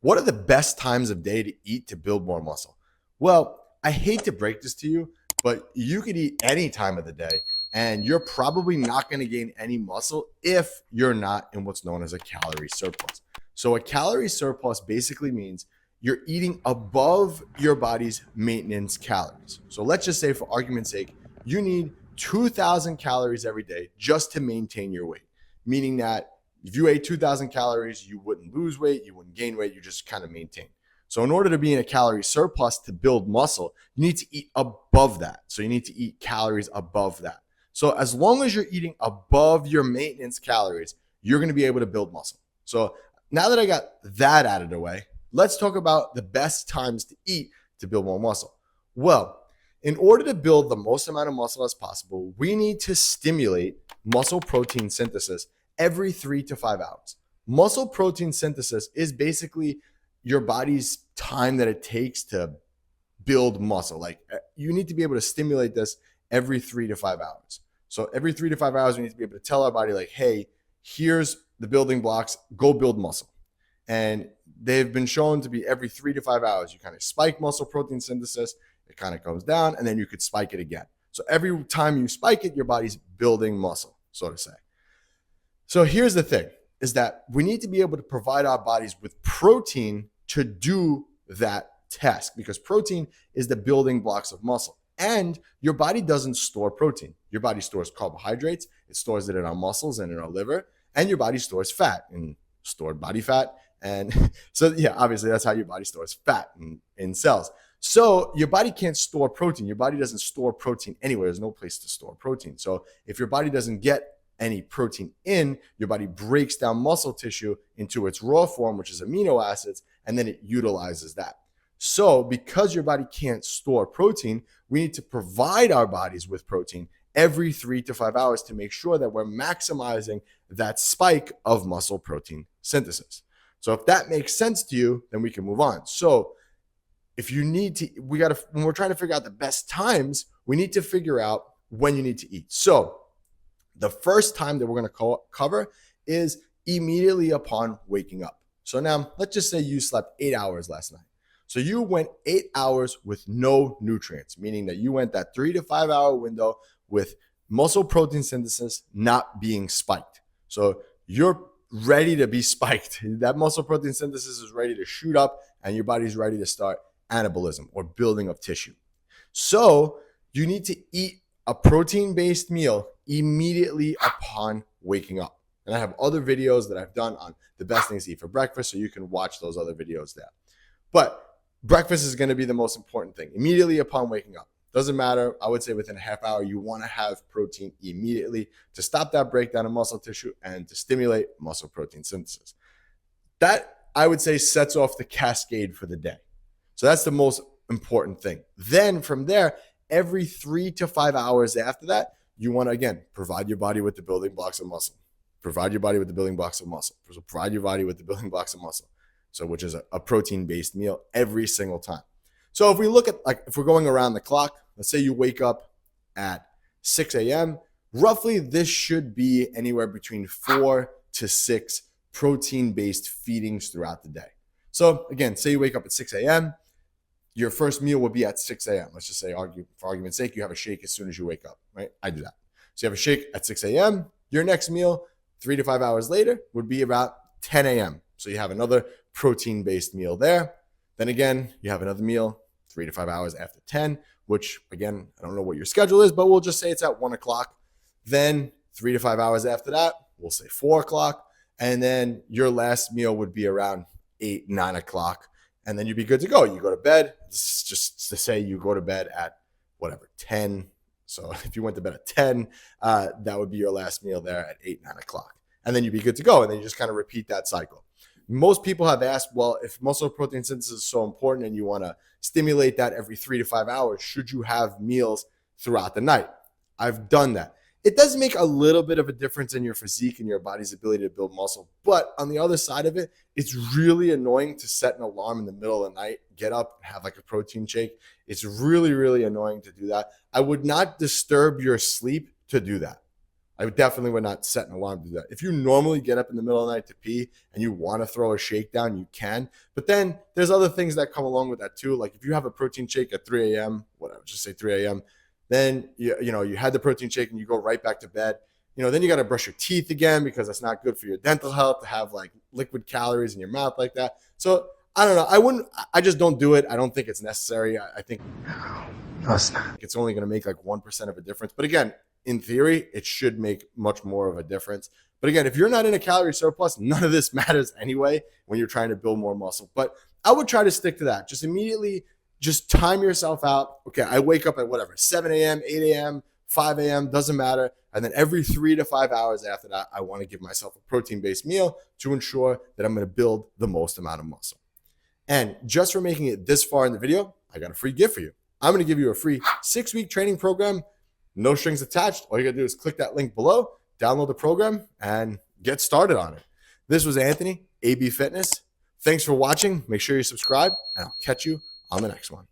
What are the best times of day to eat to build more muscle? Well, I hate to break this to you, but you could eat any time of the day and you're probably not going to gain any muscle if you're not in what's known as a calorie surplus. So, a calorie surplus basically means you're eating above your body's maintenance calories. So, let's just say, for argument's sake, you need 2,000 calories every day just to maintain your weight, meaning that if you ate 2,000 calories, you wouldn't lose weight, you wouldn't gain weight, you just kind of maintain. So in order to be in a calorie surplus to build muscle, you need to eat above that. So you need to eat calories above that. So as long as you're eating above your maintenance calories, you're going to be able to build muscle. So now that I got that out of the way, let's talk about the best times to eat to build more muscle. Well, in order to build the most amount of muscle as possible, we need to stimulate muscle protein synthesis every 3 to 5 hours. Muscle protein synthesis is basically your body's time that it takes to build muscle. Like, you need to be able to stimulate this every 3 to 5 hours. So every 3 to 5 hours, we need to be able to tell our body, like, hey, here's the building blocks, go build muscle. And they've been shown to be every 3 to 5 hours. You kind of spike muscle protein synthesis, it kind of comes down, and then you could spike it again. So every time you spike it, your body's building muscle, so to say. So here's the thing, is that we need to be able to provide our bodies with protein to do that task, because protein is the building blocks of muscle. And your body doesn't store protein. Your body stores carbohydrates, it stores it in our muscles and in our liver, and your body stores fat and stored body fat. And so, yeah, obviously that's how your body stores fat in cells. So your body can't store protein. Your body doesn't store protein anywhere. There's no place to store protein. So if your body doesn't get any protein in, your body breaks down muscle tissue into its raw form, which is amino acids, and then it utilizes that. So because your body can't store protein, we need to provide our bodies with protein every 3 to 5 hours to make sure that we're maximizing that spike of muscle protein synthesis. So if that makes sense to you, then we can move on. So if you need to, when we're trying to figure out the best times, we need to figure out when you need to eat. So the first time that we're going to cover is immediately upon waking up. So now let's just say you slept 8 hours last night. So you went 8 hours with no nutrients, meaning that you went that 3 to 5 hour window with muscle protein synthesis not being spiked. So you're ready to be spiked. That muscle protein synthesis is ready to shoot up and your body's ready to start anabolism or building of tissue. So you need to eat a protein-based meal immediately upon waking up. And I have other videos that I've done on the best things to eat for breakfast, so you can watch those other videos there. But breakfast is going to be the most important thing. Immediately upon waking up. Doesn't matter. I would say within a half hour, you want to have protein immediately to stop that breakdown of muscle tissue and to stimulate muscle protein synthesis. That, I would say, sets off the cascade for the day. So that's the most important thing. Then from there, every 3 to 5 hours after that, you want to, again, provide your body with the building blocks of muscle. Provide your body with the building blocks of muscle. Provide your body with the building blocks of muscle. So which is a protein-based meal every single time. So if we look at, like, if we're going around the clock, let's say you wake up at 6 a.m., roughly this should be anywhere between 4 to 6 protein-based feedings throughout the day. So again, say you wake up at 6 a.m., your first meal would be at 6 a.m. Let's just say, for argument's sake, you have a shake as soon as you wake up, right? I do that. So you have a shake at 6 a.m. Your next meal, 3 to 5 hours later, would be about 10 a.m. So you have another protein-based meal there. Then again, you have another meal 3 to 5 hours after 10, which, again, I don't know what your schedule is, but we'll just say it's at 1 o'clock. Then 3 to 5 hours after that, we'll say 4 o'clock. And then your last meal would be around 8, 9 o'clock. And then you'd be good to go. You go to bed. This is just to say you go to bed at whatever, 10. So if you went to bed at 10, that would be your last meal there at 8, 9 o'clock. And then you'd be good to go. And then you just kind of repeat that cycle. Most people have asked, well, if muscle protein synthesis is so important and you want to stimulate that every 3 to 5 hours, should you have meals throughout the night? I've done that. It does make a little bit of a difference in your physique and your body's ability to build muscle. But on the other side of it, it's really annoying to set an alarm in the middle of the night, get up, have like a protein shake. It's really, really annoying to do that. I would not disturb your sleep to do that. I definitely would not set an alarm to do that. If you normally get up in the middle of the night to pee and you want to throw a shake down, you can. But then there's other things that come along with that too. Like if you have a protein shake at 3 a.m., whatever, just say 3 a.m., then you had the protein shake and you go right back to bed. Then you got to brush your teeth again because that's not good for your dental health to have like liquid calories in your mouth like that. So I don't know. I just don't do it. I don't think it's necessary. I think it's only going to make like 1% of a difference. But again, in theory, it should make much more of a difference. But again, if you're not in a calorie surplus, none of this matters anyway when you're trying to build more muscle. But I would try to stick to that. Just time yourself out. Okay, I wake up at whatever, 7 a.m., 8 a.m., 5 a.m., doesn't matter. And then every 3 to 5 hours after that, I want to give myself a protein-based meal to ensure that I'm going to build the most amount of muscle. And just for making it this far in the video, I got a free gift for you. I'm going to give you a free 6-week training program, no strings attached. All you got to do is click that link below, download the program, and get started on it. This was Anthony, AB Fitness. Thanks for watching. Make sure you subscribe, and I'll catch you on the next one.